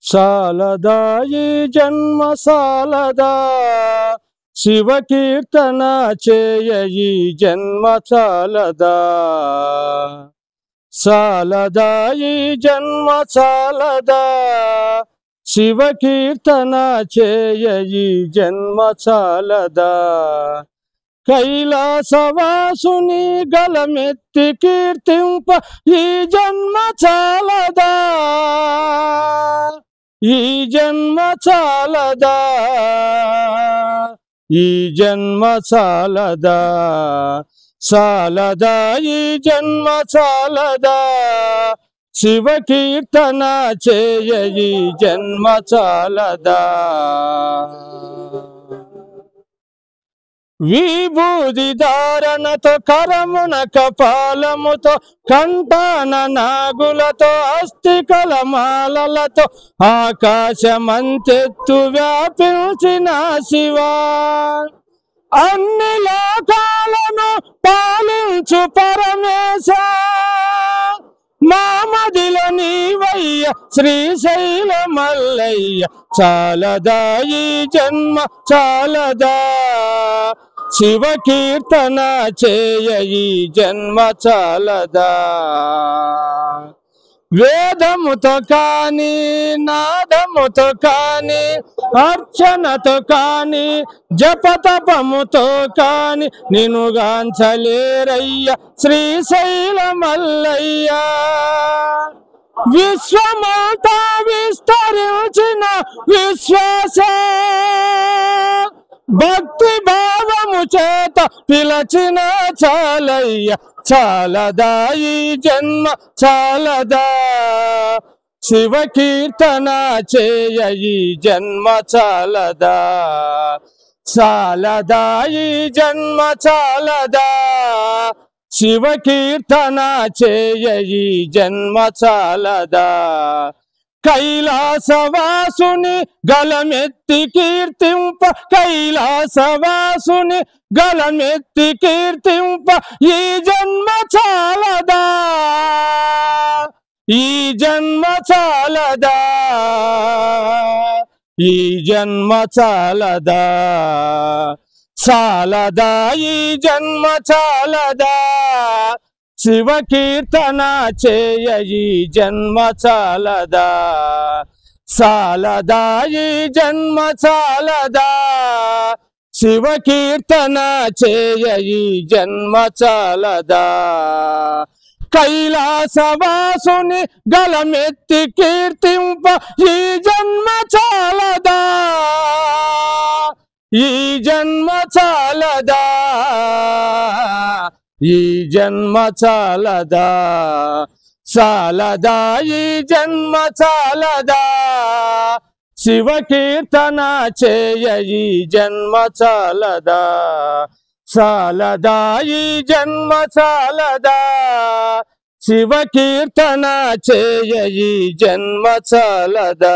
సాలదా ఈ జన్మ సాలదా శివ కీర్తన చేయ ఈ జన్మ సాలదా సాలదా ఈ జన్మ సాలదా శివ కీర్తన చేయ ఈ జన్మ సాలదా కైలాసవాసుని గలమెత్తి కీర్తింప ఈ జన్మ చాలదా ఈ జన్మ చాలదా ఈ జన్మ చాలదా సాలదా ఈ జన్మ చాలదా శివ కీర్తన చేయ ఈ జన్మ చాలదా విభూది ధారణతో కరమున కపాలముతో కంఠాన నాగులతో అస్థికల మాలలతో ఆకాశమంతెత్తు వ్యాపించిన శివా అన్ని లోకాలను పాలించు పరమేశ మామదిల నీవయ్య శ్రీశైల మల్లయ్య చాలదా ఈ జన్మ చాలదా శివ కీర్తన చేయ ఈ జన్మ చాలదా వేదముతో కాని నాదముతో కాని అర్చనతో కాని జపతపముతో కాని నినుగాంచలేరయ్య శ్రీశైల మల్లయ్య విశ్వమంతా విస్తరించిన విశ్వాస భక్తి భావము చేత పిలచిన చాలయ్య చాలదా ఈ జన్మ చాలదా శివ కీర్తన చేయ ఈ జన్మ చాలదా చాలదా ఈ జన్మ చాలదా శివ కీర్తన చేయ ఈ జన్మ చాలదా కైలాసవాసుని గలమెత్తి కీర్తింప కైలాసవాసుని గలమెత్తి కీర్తింప ఈ జన్మ చాలదా ఈ జన్మ చాలదా ఈ జన్మ చాలదా చాలదా ఈ జన్మ చాలదా శివ కీర్తన చేయ ఈ జన్మ చాలదా చాలదా ఈ జన్మ చాలదా శివ కీర్తన చేయ ఈ జన్మ చాలదా కైలాసవాసుని గలమెత్తి కీర్తింప ఈ జన్మ చాలదా ఈ జన్మ చాలదా ఈ జన్మ చాలదా చాలదా ఈ జన్మ చాలదా శివ కీర్తన చేయ ఈ జన్మ చాలదా చాలదా ఈ జన్మ చాలదా శివ కీర్తన చేయ ఈ జన్మ చాలదా